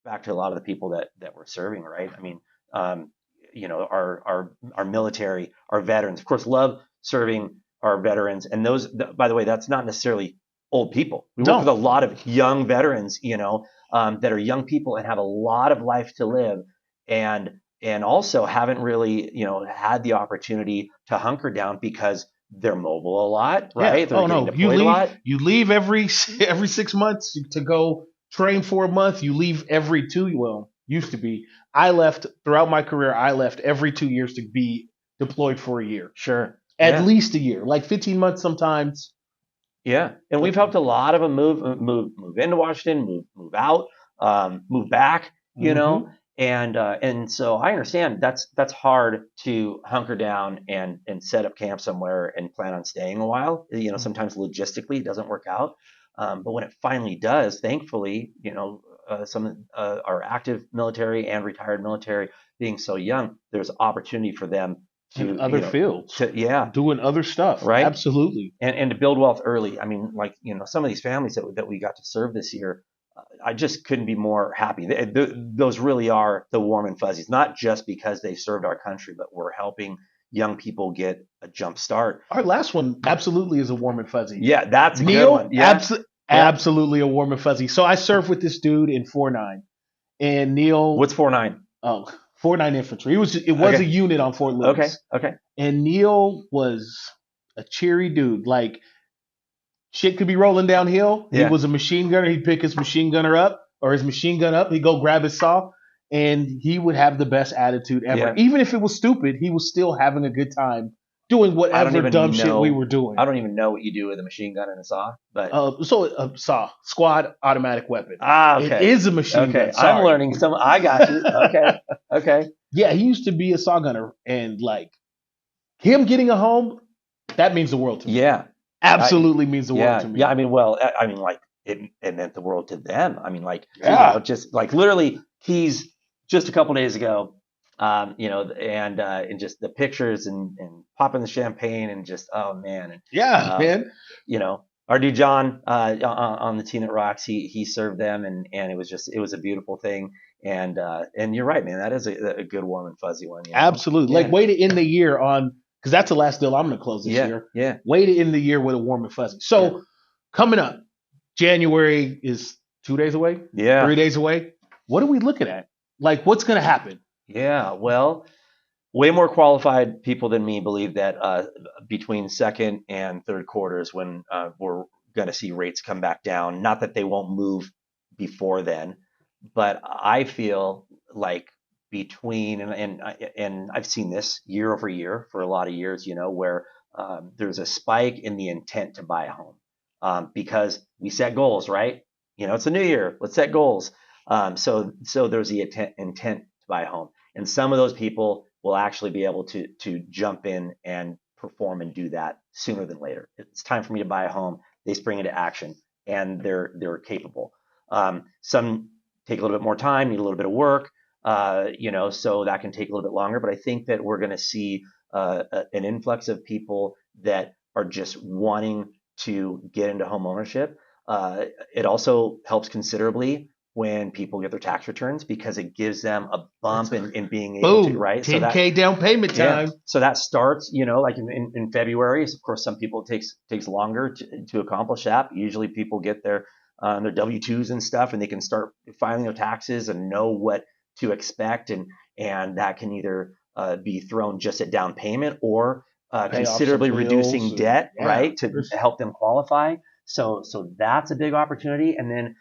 back to a lot of the people that we're serving, right? I mean, our military, our veterans, of course, love serving our veterans. And those, by the way, that's not necessarily old people. We work with a lot of young veterans, that are young people and have a lot of life to live, and also haven't really, had the opportunity to hunker down because they're mobile a lot, right? Yeah. They're getting deployed a lot. You leave every 6 months to go train for a month. You leave every used to be. I left throughout my career. I left every 2 years to be deployed for a year. Sure. At least a year, like 15 months sometimes. Yeah, and we've helped a lot of them move into Washington, move out, move back, and so I understand that's hard to hunker down and set up camp somewhere and plan on staying a while. Sometimes logistically it doesn't work out, but when it finally does, thankfully, some our active military and retired military being so young, there's opportunity for them to other fields, doing other stuff, right? Absolutely, and to build wealth early. I mean, like some of these families that we got to serve this year, I just couldn't be more happy. Those really are the warm and fuzzies, not just because they served our country, but we're helping young people get a jump start. Our last one absolutely is a warm and fuzzy. Yeah, that's a Neil, good one. Yeah. Absolutely a warm and fuzzy. So I served with this dude in 4-9, and Neil. What's 4-9? Oh. 4-9 infantry. It was a unit on Fort Lewis. Okay. And Neil was a cheery dude. Like, shit could be rolling downhill. Yeah. He was a machine gunner. He'd pick his machine gunner up or his machine gun up. He'd go grab his saw, and he would have the best attitude ever. Yeah. Even if it was stupid, he was still having a good time doing whatever dumb shit we were doing. I don't even know what you do with a machine gun and a saw, but saw, squad automatic weapon. Okay. It is a machine gun. Sorry. I'm learning some. I got you. Okay. Yeah, he used to be a saw gunner, and like him getting a home, that means the world to me. Yeah, absolutely means the world to me. Yeah, I mean, like it meant the world to them. I mean, like, just like literally, he's just a couple days ago. And just the pictures and popping the champagne and just, oh man. And, man. Our dude John, on the team that rocks, he served them and it was a beautiful thing. And you're right, man, that is a good warm and fuzzy one. Absolutely. Like way to end the year on, cause that's the last deal I'm going to close this year. Yeah. Way to end the year with a warm and fuzzy. So coming up, January is 2 days away. 3 days away. What are we looking at? Like what's going to happen? Yeah, well, way more qualified people than me believe that between second and third quarters when we're going to see rates come back down. Not that they won't move before then, but I feel like between and I've seen this year over year for a lot of years, where there's a spike in the intent to buy a home because we set goals, right? It's a new year. Let's set goals. So there's the intent to buy a home. And some of those people will actually be able to jump in and perform and do that sooner than later. It's time for me to buy a home. They spring into action and they're capable. Some take a little bit more time, need a little bit of work, so that can take a little bit longer. But I think that we're going to see an influx of people that are just wanting to get into home ownership. It also helps considerably when people get their tax returns because it gives them a bump in being able to, right? $10K down payment time. So that starts, like in February. Of course, some people it takes longer to accomplish that. But usually people get their W-2s and stuff, and they can start filing their taxes and know what to expect, and that can either be thrown just at down payment or considerably reducing debt, right, to help them qualify. So that's a big opportunity, and then.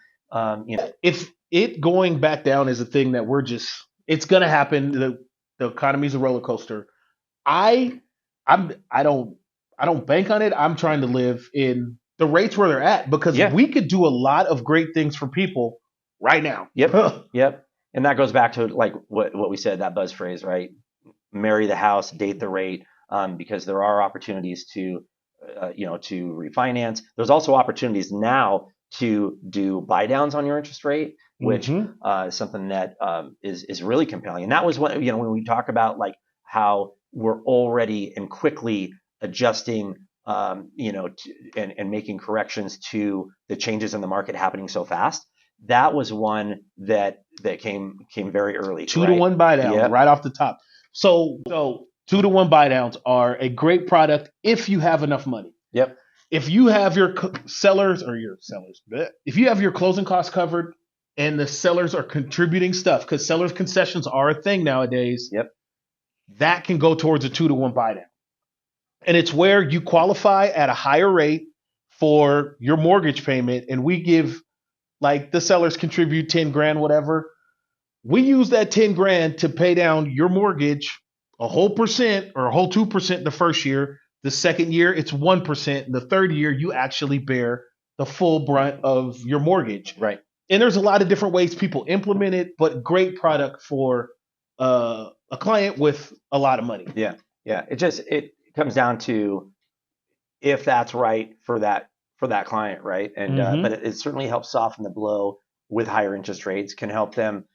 If it going back down is a thing that it's going to happen. The economy's a roller coaster. I don't bank on it. I'm trying to live in the rates where they're at because we could do a lot of great things for people right now. Yep. And that goes back to like what we said, that buzz phrase, right? Marry the house, date the rate, because there are opportunities to refinance. There's also opportunities now to do buy downs on your interest rate, which is something that is really compelling. And that was what, when we talk about like how we're already and quickly adjusting, and making corrections to the changes in the market happening so fast. That was one that that came very early. 2-to-1 buy downs right off the top. So 2-to-1 buy downs are a great product if you have enough money. Yep. If you have your if you have your closing costs covered and the sellers are contributing stuff, because sellers concessions are a thing nowadays. Yep. That can go towards a 2-to-1 buy down. And it's where you qualify at a higher rate for your mortgage payment. And we give, like, the sellers contribute 10 grand, whatever. We use that 10 grand to pay down your mortgage a whole percent or a whole 2% the first year. The second year, it's 1%. The third year, you actually bear the full brunt of your mortgage. Right. And there's a lot of different ways people implement it, but great product for a client with a lot of money. Yeah. Yeah. It comes down to if that's right for that client, right? And but it certainly helps soften the blow with higher interest rates, can help them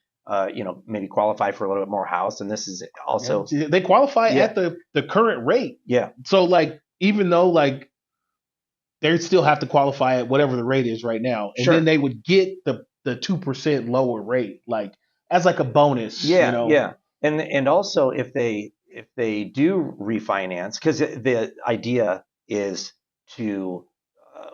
maybe qualify for a little bit more house. And this is also they qualify at the current rate. Yeah. So, like, even though, like, they still have to qualify at whatever the rate is right now, and then they would get the 2% lower rate, like, as like a bonus. Yeah. Yeah. And also if they do refinance, because the idea is to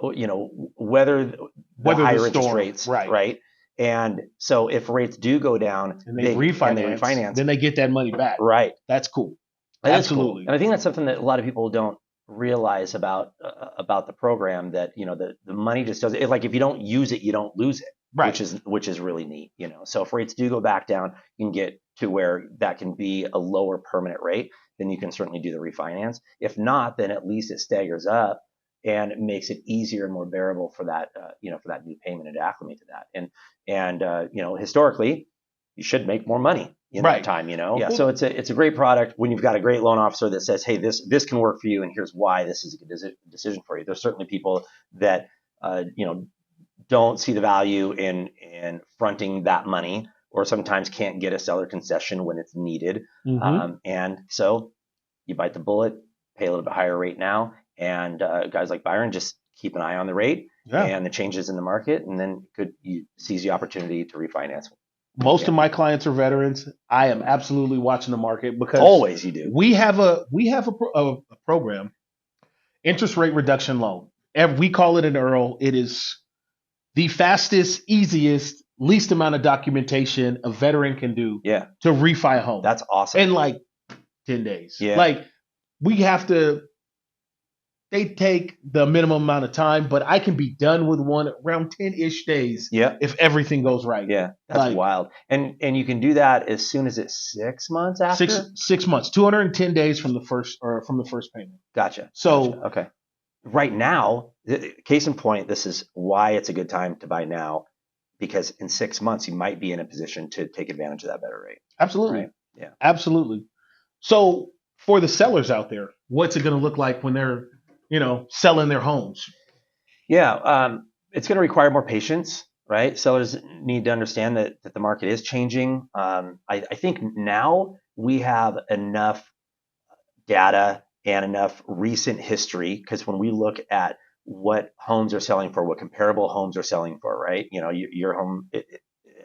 weather the higher interest rates, right? And so if rates do go down and they refinance, then they get that money back. Right. That's cool. Absolutely. Cool. And I think that's something that a lot of people don't realize about the program, that the money just doesn't, like, if you don't use it, you don't lose it. Right. Which is really neat. So if rates do go back down, you can get to where that can be a lower permanent rate, then you can certainly do the refinance. If not, then at least it staggers up and it makes it easier and more bearable for that, for that new payment, and to acclimate to that. And historically, you should make more money in that time, Yeah. So it's a great product when you've got a great loan officer that says, hey, this can work for you, and here's why this is a good decision for you. There's certainly people that, don't see the value in fronting that money, or sometimes can't get a seller concession when it's needed. And so you bite the bullet, pay a little bit higher rate now. And guys like Byron just keep an eye on the rate and the changes in the market, and then you seize the opportunity to refinance. Most of my clients are veterans. I am absolutely watching the market, because always you do. We have a program, interest rate reduction loan. We call it an EARL. It is the fastest, easiest, least amount of documentation a veteran can do to refi a home. That's awesome. In like 10 days. Yeah. Like, they take the minimum amount of time, but I can be done with one around 10-ish days if everything goes right. Yeah, that's wild. And you can do that as soon as it's 6 months after? 6 months, 210 days from the first payment. Gotcha. So okay. Right now, case in point, this is why it's a good time to buy now, because in 6 months you might be in a position to take advantage of that better rate. Absolutely. Right? Yeah. Absolutely. So for the sellers out there, what's it going to look like when they're, selling their homes? Yeah. It's going to require more patience, right? Sellers need to understand that the market is changing. I think now we have enough data and enough recent history, because when we look at what homes are selling for, what comparable homes are selling for, right? Your home it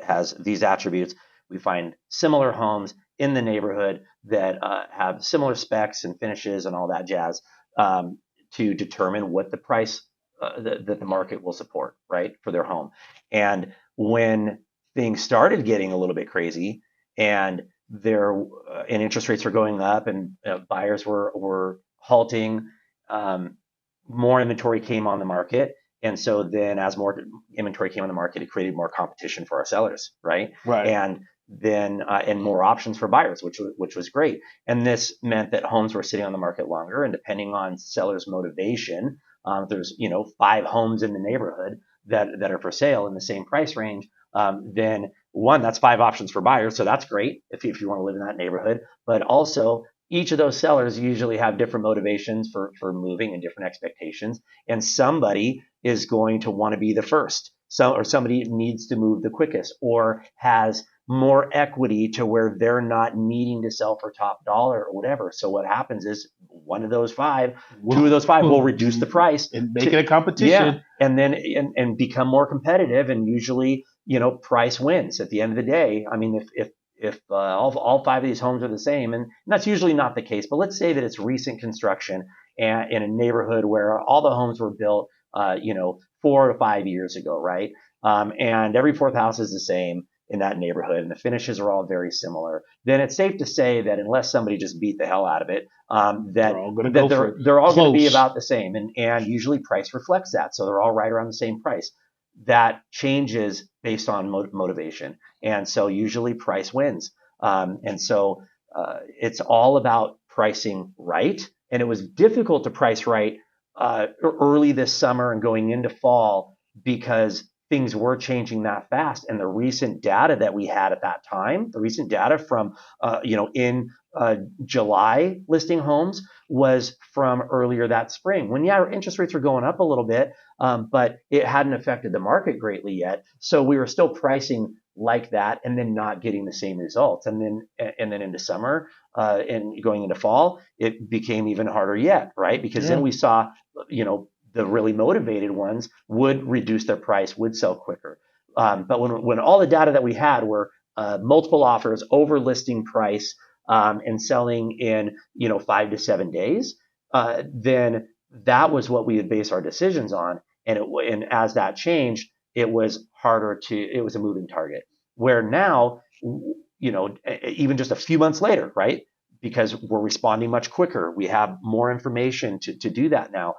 has these attributes. We find similar homes in the neighborhood that have similar specs and finishes and all that jazz, to determine what the price that the market will support, right, for their home. And when things started getting a little bit crazy, and and interest rates were going up, and buyers were halting, more inventory came on the market. And so then as more inventory came on the market, it created more competition for our sellers, right? Right. And then and more options for buyers, which was great. And this meant that homes were sitting on the market longer, and depending on sellers' motivation, there's 5 homes in the neighborhood that are for sale in the same price range. Then one, that's 5 options for buyers, so that's great if you want to live in that neighborhood. But also, each of those sellers usually have different motivations for moving and different expectations, and somebody is going to want to be the first. Or somebody needs to move the quickest, or has more equity to where they're not needing to sell for top dollar or whatever. So what happens is one of those 5, 2 of those 5 will reduce the price and make it a competition. Yeah, and then and become more competitive. And usually, price wins at the end of the day. I mean, if all five of these homes are the same, and that's usually not the case, but let's say that it's recent construction and in a neighborhood where all the homes were built, 4 to 5 years ago, right? And every fourth house is the same in that neighborhood, and the finishes are all very similar. Then it's safe to say that unless somebody just beat the hell out of it, that they're all going to be about the same, and usually price reflects that, so they're all right around the same price. That changes based on motivation, and so usually price wins. And so it's all about pricing right, and it was difficult to price right early this summer and going into fall because things were changing that fast. And the recent data that we had at that time, the recent data from, in July listing homes was from earlier that spring when, interest rates were going up a little bit, but it hadn't affected the market greatly yet. So we were still pricing like that and then not getting the same results. And then into summer and going into fall, it became even harder yet, right? Because then we saw, the really motivated ones would reduce their price, would sell quicker. But when all the data that we had were multiple offers over listing price and selling in 5 to 7 days, then that was what we would base our decisions on. And as that changed, it was a moving target. Where now, even just a few months later, right? Because we're responding much quicker, we have more information to do that now.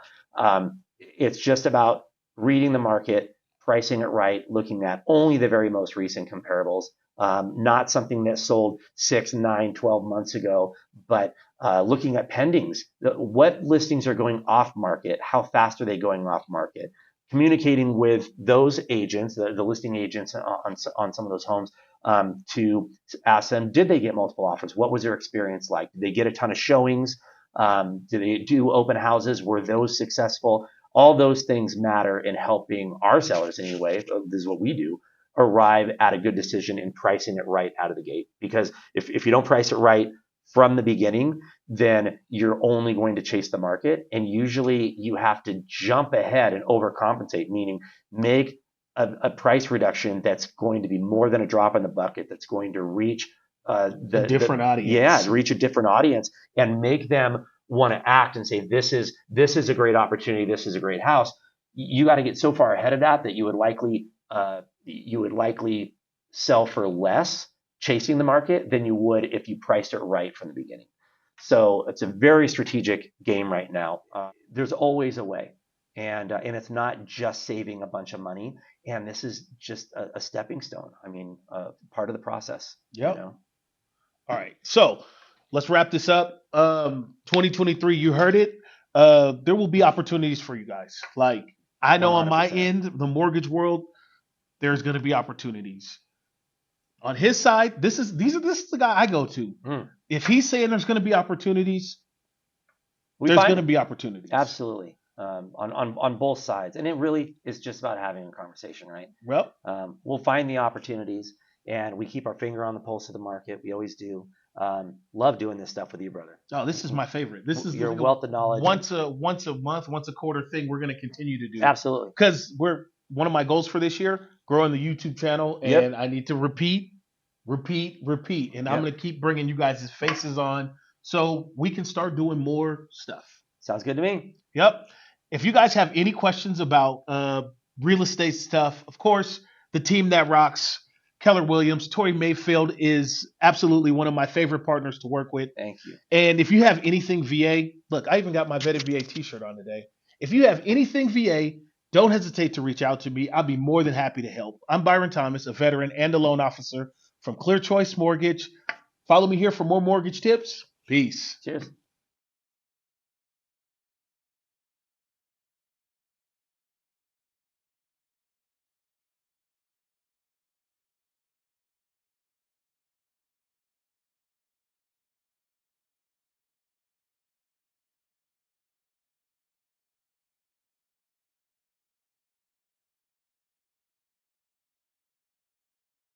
It's just about reading the market, pricing it right, looking at only the very most recent comparables, not something that sold 6, 9, 12 months ago, but looking at pendings. What listings are going off market? How fast are they going off market? Communicating with those agents, the listing agents on some of those homes, to ask them, did they get multiple offers? What was their experience like? Did they get a ton of showings? Did they do open houses? Were those successful? All those things matter in helping our sellers anyway. This is what we do. Arrive at a good decision in pricing it right out of the gate. Because if you don't price it right from the beginning, then you're only going to chase the market. And usually you have to jump ahead and overcompensate, meaning make a price reduction that's going to be more than a drop in the bucket, that's going to reach a different audience. Yeah, reach a different audience and make them want to act and say, this is a great opportunity, this is a great house. You got to get so far ahead of that you would likely sell for less chasing the market than you would if you priced it right from the beginning. So it's a very strategic game right now. There's always a way, and it's not just saving a bunch of money. And this is just a stepping stone. I mean, part of the process. Yep. All right. So let's wrap this up. 2023, you heard it. There will be opportunities for you guys. Like I know 100%. On my end, the mortgage world, there's going to be opportunities. On his side, this is the guy I go to. If he's saying there's going to be opportunities, there's going to be opportunities. Absolutely. On both sides. And it really is just about having a conversation, right? Well, we'll find the opportunities and we keep our finger on the pulse of the market. We always do. Love doing this stuff with you, brother. Oh, this is my favorite. This is your wealth of knowledge. Once a month, once a quarter thing we're going to continue to do. Absolutely. Because one of my goals for this year, growing the YouTube channel, and I need to repeat. And I'm going to keep bringing you guys' faces on so we can start doing more stuff. Sounds good to me. Yep. If you guys have any questions about real estate stuff, of course, the team that rocks, Keller Williams, Tory Mayfield is absolutely one of my favorite partners to work with. Thank you. And if you have anything VA, look, I even got my Vetted VA t-shirt on today. If you have anything VA, don't hesitate to reach out to me. I'll be more than happy to help. I'm Byron Thomas, a veteran and a loan officer from Clear Choice Mortgage. Follow me here for more mortgage tips. Peace. Cheers.